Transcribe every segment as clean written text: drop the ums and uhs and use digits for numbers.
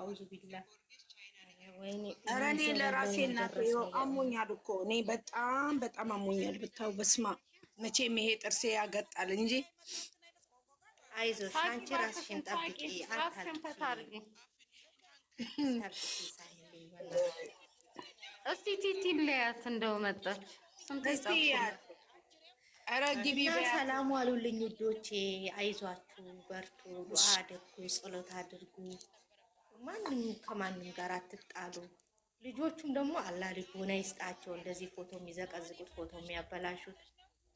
አውዙ ቢላ ወይኔ ኧረ እኔ ለራሴ እናቴ አሞኛል እኮ እኔ በጣም አሞኛል ብታው በስማ መቼም ይሄ ጥርሴ ያገጣል እንጂ አይዞሽ አንቺ ራስሽን ጠብቂ አታልቅሺ እስቲ ቲቲ ለያት እንደው መጣች እስቲ ኧረ ግቢ ሰላም ዋሉልኝ ውዶቼ አይዟችሁ በርቱ ዱአ አድርጉ ጸሎት አድርጉ ማንንም ከማንም ጋር አትጣሉ ልጆቹም ደግሞ አላህ ልቦና ይስጣቸው እንደዚህ ፎቶ የሚዘቀዝቁት ፎቶ የሚያበላሹት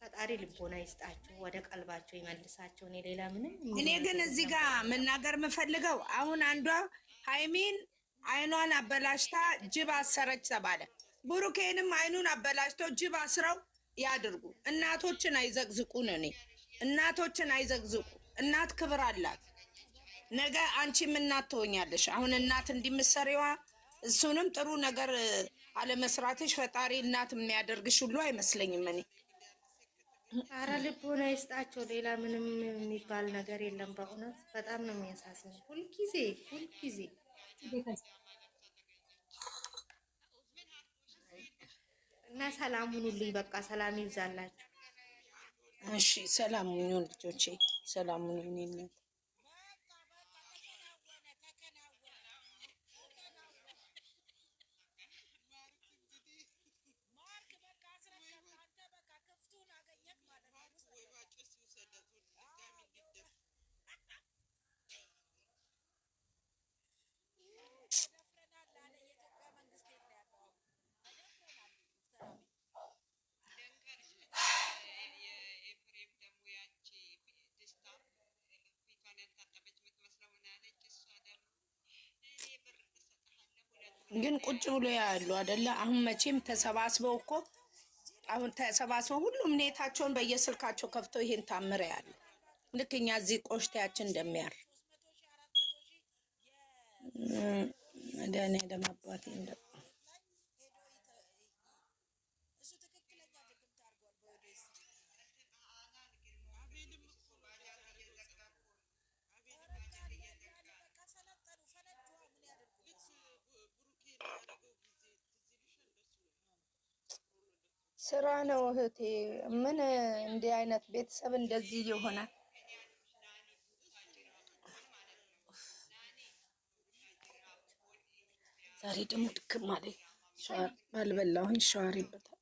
ፈጣሪ ልቦና ይስጣቸው ወደ ቀልባቸው ይመልሳቸው እኔ ሌላ ምንም እኔ ግን እዚህ ጋር መናገር የምፈልገው አሁን አንዷ ሃይሚን አይኗን አበላሽታ ጅብ አሰረች ተባለ ብሩኬንም አይኑን አበላሽቶ ጅብ አስረው ያድርጉ እናቶችን አይዘግዝቁ ነው እኔ እናቶችን አይዘግዝቁ እናት ክብር አላት ነገ አንቺም እናት ትሆኛለሽ አሁን እናት እንዲምሰሪዋ እሱንም ጥሩ ነገር አለመስራትሽ ፈጣሪ እናት የሚያደርግሽ ሁሉ አይመስለኝም እኔ ኧረ ልቦና ይስጣቸው ሌላ ምንም የሚባል ነገር የለም በእውነት በጣም ነው የሚያሳዝነው ሁልጊዜ እና ሰላም ሁኑልኝ በቃ ሰላም ይብዛላችሁ እሺ ሰላም ሁኑ ልጆቼ ሰላም ሁኑ ግን ቁጭ ብሎ ያሉ አይደለ አሁን መቼም ተሰባስበው እኮ አሁን ተሰባስበው ሁሉም ኔታቸውን በየስልካቸው ከፍተው ይሄን ታምረ ያለ ልክኛ እዚህ ቆሽታያችን እንደሚያር እንደኔ ደማባቴ እንደ ስራ ነው እህቴ ምን እንዲህ አይነት ቤተሰብ እንደዚህ ይሆናል ዛሬ ደግሞ ድክም አለኝ አልበላሁኝ ሻወር ይበታል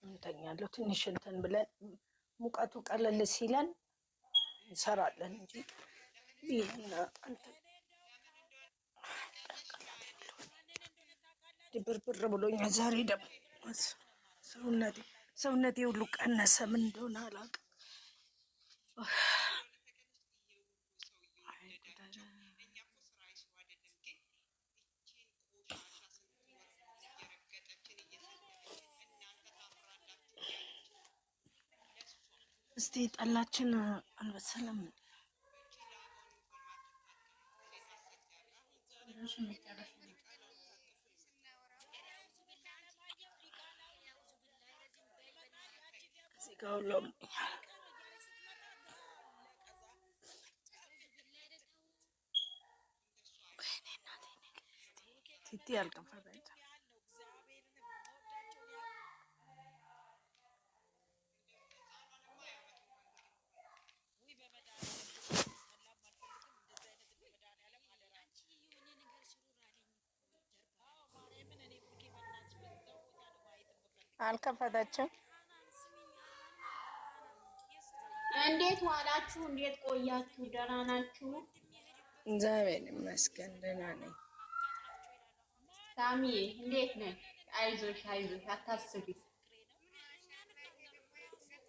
እንተኛለሁ ትንሽ እንትን ብለን ሙቀቱ ቀለል ሲለን እንሰራለን እንጂ ይሄና አንተ ድብርብር ብሎኛል ዛሬ ደግሞ ሰውነቴ ሁሉ ቀነሰ ምን እንደሆነ አላውቅም እስቲ ጠላችን አልበሰለም እዚህ ጋር ሁሉም ቲቲ አልከፈተች አልከፈተችም እንዴት ዋላችሁ እንዴት ቆያችሁ ደህና ናችሁ እግዚአብሔር ይመስገን ደህና ነኝ ሳሚ እንዴት ነህ አይዞሽ አታስቢ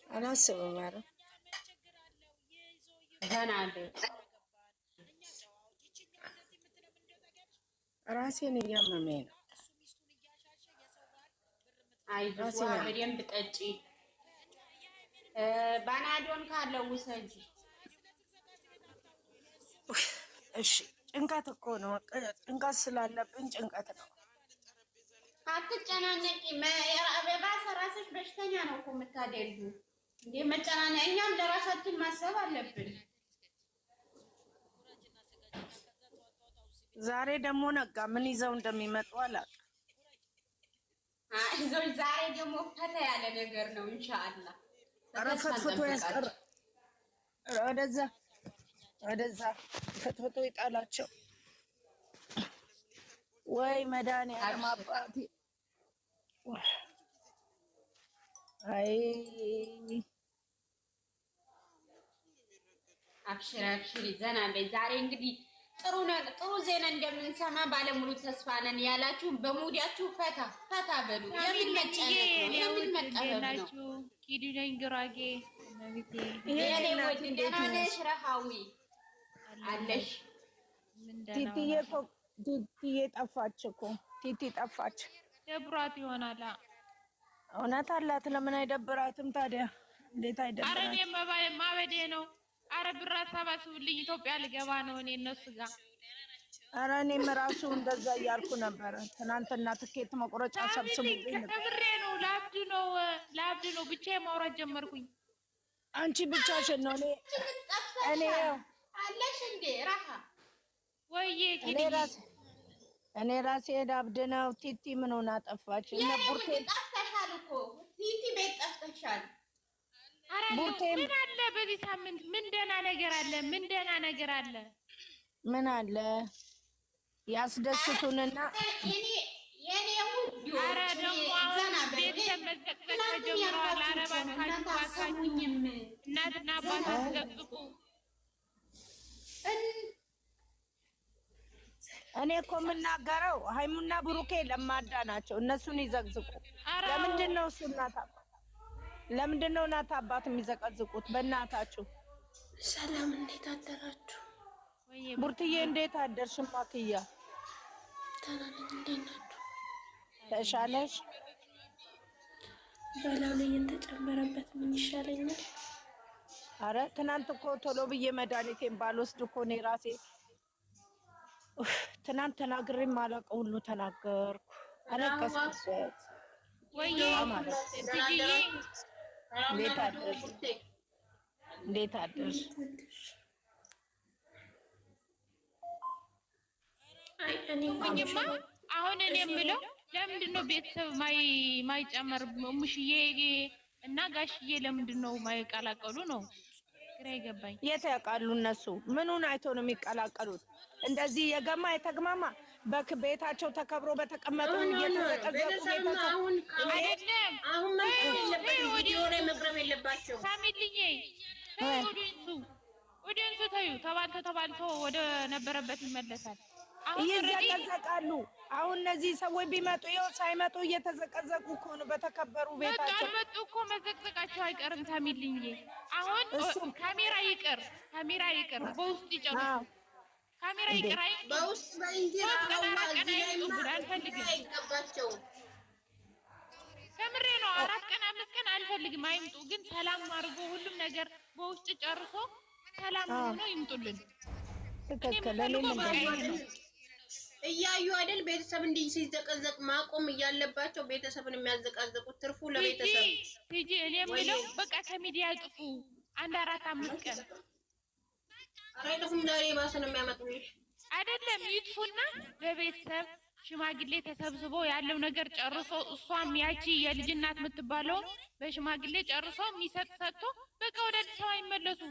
አላስብም ኧረ ደህና ነኝ ራሴን እያመመኝ ነው አይዞሽ በደንብ ጠጪ ባናዶን ካለው ውሰጂ እሺ ጭንቀት እኮ ነው ጭንቀት ስላለብኝ ጭንቀት ነው አትጨናነቂ በራስሽ በሽተኛ ነው እኮ የምታደርጊው እንዴ መጨናነቅ፣ እኛም ለራሳችን ማሰብ አለብን። ዛሬ ደግሞ ነጋ ምን ይዘው እንደሚመጡ አላውቅም። አይዞሽ ዛሬ ደግሞ ፈታ ያለ ነገር ነው ኢንሻአላህ። ኧረ ፈትፍቶ ያስቀር። ወደዛ ፈትፍቶ ይጣላቸው። ወይ መድኃኒዓለም አባቴ። አይ አብሽሪ ዘና በይ። ዛሬ እንግዲህ ጥሩ ዜና እንደምንሰማ ባለሙሉ ተስፋ ነን። ያላችሁ በሙዲያችሁ ፈታ በሉ። የምን መቀበል ነው? ኪዱ ነኝ ጉራጌ የኔ ወድ ደህና ነሽ? ረሃዊ አለሽ? ቲቲዬ ጠፋች እኮ ቲቲ ጠፋች። ደብሯት ይሆናል። እውነት አላት። ለምን አይደብራትም ታዲያ? እንዴት አይደብራትም? ኧረ እኔ ማበዴ ነው። ኧረ ብር አሰባስቡልኝ ኢትዮጵያ ልገባ ነው እኔ እነሱ ጋር። ኧረ እኔም እራሱ እንደዛ እያልኩ ነበረ። ትናንትና ትኬት መቁረጫ ሰብስቡልኝ ነበር። ብሬ ነው ለአብድ ነው ብቻዬን ማውራት ጀመርኩኝ። አንቺ ብቻሽን ነው። እኔ አለሽ እንዴ ረሃ ወይዬ እኔ ራሴ አብድ ነው። ቲቲ ምን ሆና ጠፋች? እነ ቡርቴ ጠፍተሻል እኮ ቲቲ ቤት ጠፍተሻል። ቡርቴ ምን አለ በዚህ ሳምንት? ምን ደህና ነገር አለ? ምን አለ? ያስደስቱንና የኔ ሁሉ ኧረ ደግሞ አሁን ቤተሰብ መዘቅዘቅ ተጀምረዋል። ኧረ እባካችሁ እናትና አባታችሁ ዘቅዝቁ። እኔ እኮ የምናገረው ሀይሙና ብሩኬ ለማዳ ናቸው። እነሱን ይዘቅዝቁ። ለምንድን ነው እሱ እናት አባት የሚዘቀዝቁት? በእናታችሁ ሰላም፣ እንዴት አደራችሁ? ቡርትዬ እንዴት አደርሽ? ማክያ ተናነኝ፣ እንዴት ናችሁ? ተሻለሽ? በላው ላይ የተጨመረበት ምን ይሻለኛል? አረ ትናንት እኮ ቶሎ ብዬ መድኃኒቴን ባልወስድ እኮ እኔ ራሴ ትናንት ተናግሬ ማላውቀው ሁሉ ተናገርኩ። አለቀስኩበት። ወይዬ እንዴት አደርሽ? አሁን እኔ የምለው ለምንድን ነው ቤተሰብ ማይጨመር? ሙሽዬ እና ጋሽዬ ለምንድን ነው ማይቀላቀሉ ነው ግራ ይገባኝ። የት ያውቃሉ እነሱ? ምኑን አይቶ ነው የሚቀላቀሉት? እንደዚህ የገማ የተግማማ በቤታቸው ተከብሮ በተቀመጡ እየተዘቀዘቁ ሳሚልዬ ኦዲየንሱ ተዩ ተባልቶ ወደ ነበረበት ይመለሳል። ይዘቀዘቃሉ። አሁን እነዚህ ሰዎች ቢመጡ ይኸው ሳይመጡ እየተዘቀዘቁ እኮ ነው በተከበሩ ቤታቸው። መጡ እኮ መዘቅዘቃቸው አይቀርም። ሳሚልዬ አሁን ካሜራ ይቅር በውስጥ ይጨርሱ። ካሜራ ይቅር በውስጥ በእንጀራ ከምሬ ነው። 4 ቀን 5 ቀን አልፈልግም። አይምጡ ግን ሰላም አድርጎ ሁሉም ነገር በውስጥ ጨርሶ ሰላም ሆኖ ይምጡልን። ትክክል። እያዩ አይደል ቤተሰብ እንዲህ ሲዘቀዘቅ ማቆም እያለባቸው ቤተሰብን የሚያዘቃዘቁት ትርፉ ለቤተሰብ ቲጂ እኔ የምለው በቃ ከሚዲያ ጥፉ። 1 4 5 ቀን አይደለም ዛሬ ባሰ ነው የሚያመጡልሽ አይደለም። ይጥፉና በቤተሰብ ሽማግሌ ተሰብስቦ ያለው ነገር ጨርሶ እሷም ያቺ የልጅ እናት የምትባለው በሽማግሌ ጨርሶ የሚሰጥ ሰጥቶ በቃ ወደ አዲስ አበባ ይመለሱ።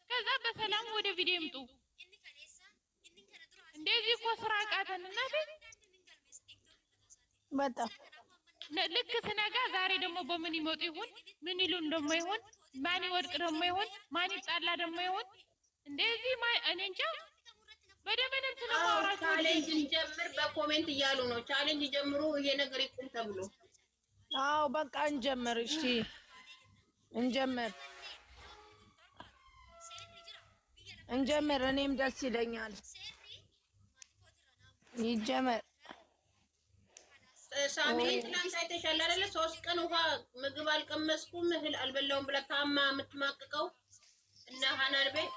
ከዛ በሰላም ወደ ቪዲዮ ይምጡ። እንደዚህ እኮ ስራ ቃተን እናቴ በጣም ልክ ስነጋ ዛሬ ደግሞ በምን ይመጡ ይሁን ምን ይሉን ደግሞ ይሁን ማን ይወድቅ ደግሞ ይሁን ማን ይጣላ ደግሞ ይሁን እንደዚህ እኔ እንጃ። በደመነም ስለማውራቸው ቻሌንጅ እንጀምር በኮሜንት እያሉ ነው። ቻሌንጅ ጀምሩ፣ ይሄ ነገር ይቁም ተብሎ። አዎ በቃ እንጀምር። እሺ እንጀምር። እኔም ደስ ይለኛል። ይጀመር። ሳሚ ትናንት አይተሻል አይደለ? 3 ቀን ውሃ ምግብ አልቀመስኩም እህል አልበላውም ብላ ታማ የምትማቅቀው እና ሀናን ቤት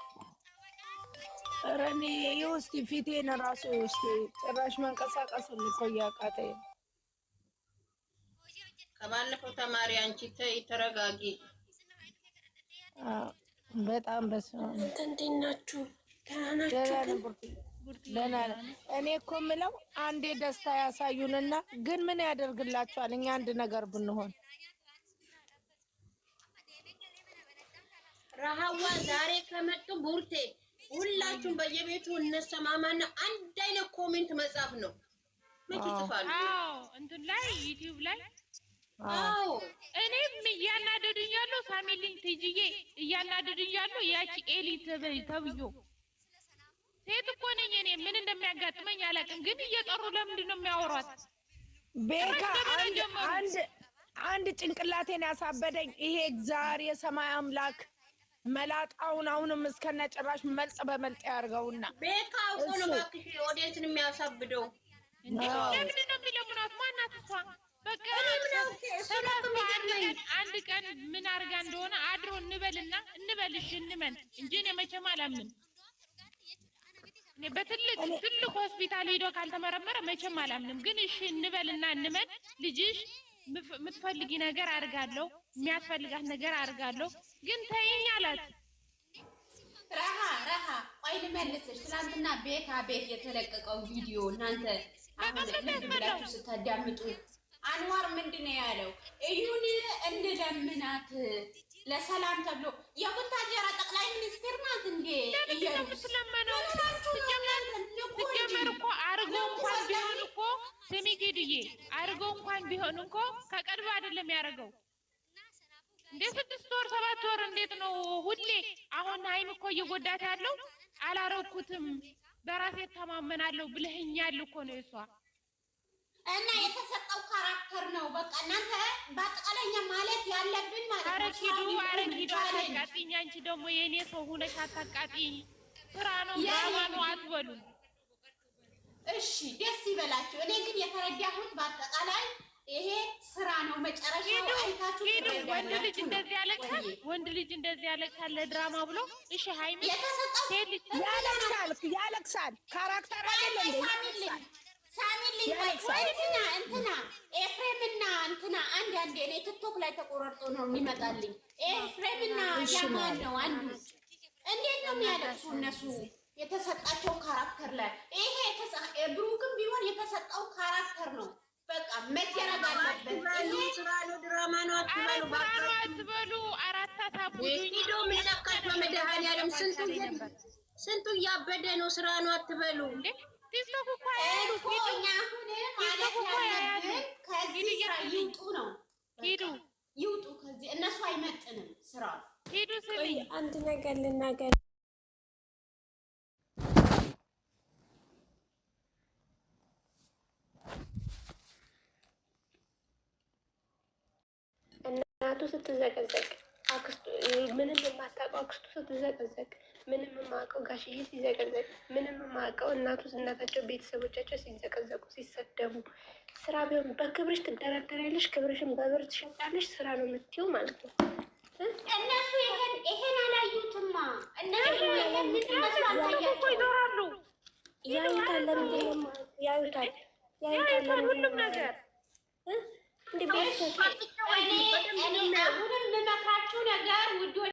ረኔ ይውስቲ ፊቴን ራሱ ይውስቲ ጭራሽ መንቀሳቀስ እኮ እያቃተኝ። ከባለፈው ተማሪ አንቺ ተረጋጊ። በጣም በስመ አብ። እንዴት ናችሁ? ደህና ናችሁ? ደህና ነን። እኔ እኮ የምለው አንዴ ደስታ ያሳዩንና ግን ምን ያደርግላቸዋል? እኛ አንድ ነገር ብንሆን ረሃዋ ዛሬ ከመጡ ቡርቴ ሁላችሁም በየቤቱ እነሰማማና አንድ አይነት ኮሜንት መጻፍ ነው። ምን ይጽፋሉ? አዎ እንትን ላይ ዩቲዩብ ላይ አዎ እኔም እያናደዱኛለሁ። ሳሚልኝ ትይዬ እያናደዱኛለሁ። ያቺ ኤሊ ተብዮ ሴት እኮ ነኝ እኔ። ምን እንደሚያጋጥመኝ አላውቅም፣ ግን እየጠሩ ለምንድን ነው የሚያወሯት? ቤካ አንድ ጭንቅላቴን ያሳበደኝ ይሄ እግዚአብሔር የሰማይ አምላክ መላጣውን አሁንም እስከነ ጭራሽ መልጥ በመልጥ ያርገውና ቤካ እኮ ነው እባክሽ ኦዲየንስን የሚያሳብደው። ለምንድን ነው የሚለምኗት? ማናት እሷ? በቃ አንድ ቀን ምን አድርጋ እንደሆነ አድሮ እንበልሽ እንመን እንጂ እኔ መቼም አላምንም። እኔ በትልቅ ሆስፒታል ሄዶ ካልተመረመረ መቼም አላምንም። ግን እሺ እንበልና እንመን። ልጅሽ የምትፈልጊ ነገር አድርጋለሁ፣ የሚያስፈልጋት ነገር አድርጋለሁ፣ ግን ተይኝ አላት። ረሃ ቆይ ልመልስሽ። ትናንትና ቤት የተለቀቀው ቪዲዮ እናንተ አሁን ልብ ብላችሁ ስታዳምጡ አንዋር ምንድን ነው ያለው? እዩን እንለምናት ለሰላም ተብሎ የቡታጀራ ጠቅላይ ሚኒስትር ናት እንዴ? እየሩስለመነው ሲጀመር እኮ አርጎ እንኳን ቢሆን እኮ ስሚ ጌድዬ፣ አርጎ እንኳን ቢሆን እኮ ከቀድሞ አይደለም ያደረገው እንዴ? 6 ወር 7 ወር እንዴት ነው ሁሌ? አሁን ሀይም እኮ እየጎዳት ያለው አላረኩትም በራሴ ተማመናለሁ ብለህኛል እኮ ነው እሷ። እና የተሰጠው ካራክተር ነው። በቃ እናንተ በአጠቃላይ ማለት ያለብን ማለት ነው። አረጊዱ አታቃጥኝ። አንቺ ደግሞ የኔ ሰው ሆነሽ አታቃጥኝ። ስራ ነው ድራማ ነው አትበሉ። እሺ ደስ ይበላችሁ። እኔ ግን የተረዳሁት በአጠቃላይ ይሄ ስራ ነው። መጨረሻው አይታችሁ ወንድ ልጅ እንደዚህ ያለቅሳል ለድራማ ብሎ እሺ ሃይሚ የተሰጠው ያለቅሳል ካራክተር አይደለም ሳሚልኝ እንትና ኤፍሬምና እንትና አንድ እኔ ቲክቶክ ላይ ተቆራርጦ ነው የሚመጣልኝ። ኤፍሬምና ያማን ነው አንዱ። እንዴት ነው የሚያለቅሱ እነሱ የተሰጣቸው ካራክተር ላይ? ይሄ ብሩክም ቢሆን የተሰጠው ካራክተር ነው። በቃ መደረግ አለበት። ይሄ ስራ ነው ድራማ ነው አትበሉ። አራታ ታቡኝ ቪዲዮ ምን ነካት? በመድኃኒዓለም ስንቱ እያበደ ነው። ስራ ነው አትበሉ። ቲክቶክ እኮ እኛ አሁን ማለት ያለብን ከዚህ ስራ ይውጡ ነው። ይውጡ ከዚህ እነሱ አይመጥንም ስራው። ሂዱ ስሚ አንድ ነገር ልናገር። እናቱ ስትዘቀዘቅ አክስቱ ምንም የማታውቀው አክስቱ ስትዘቀዘቅ ምንም የማውቀው ጋሽዬ ሲዘቀዘቅ ምንም የማውቀው እናታቸው ቤተሰቦቻቸው ሲዘቀዘቁ ሲሰደቡ ስራ ቢሆን በክብርሽ ትደረደሪያለሽ፣ ክብርሽን በብር ትሸጫለሽ። ስራ ነው የምትይው ማለት ነው። እነሱ ይሄን አላዩትማ። እነሱ ይዞራሉ ያዩታል። ለምንድን ነው ያዩታል? ሁሉም ነገር እኔ አሁንም ልመክራችሁ ነገር ውዶች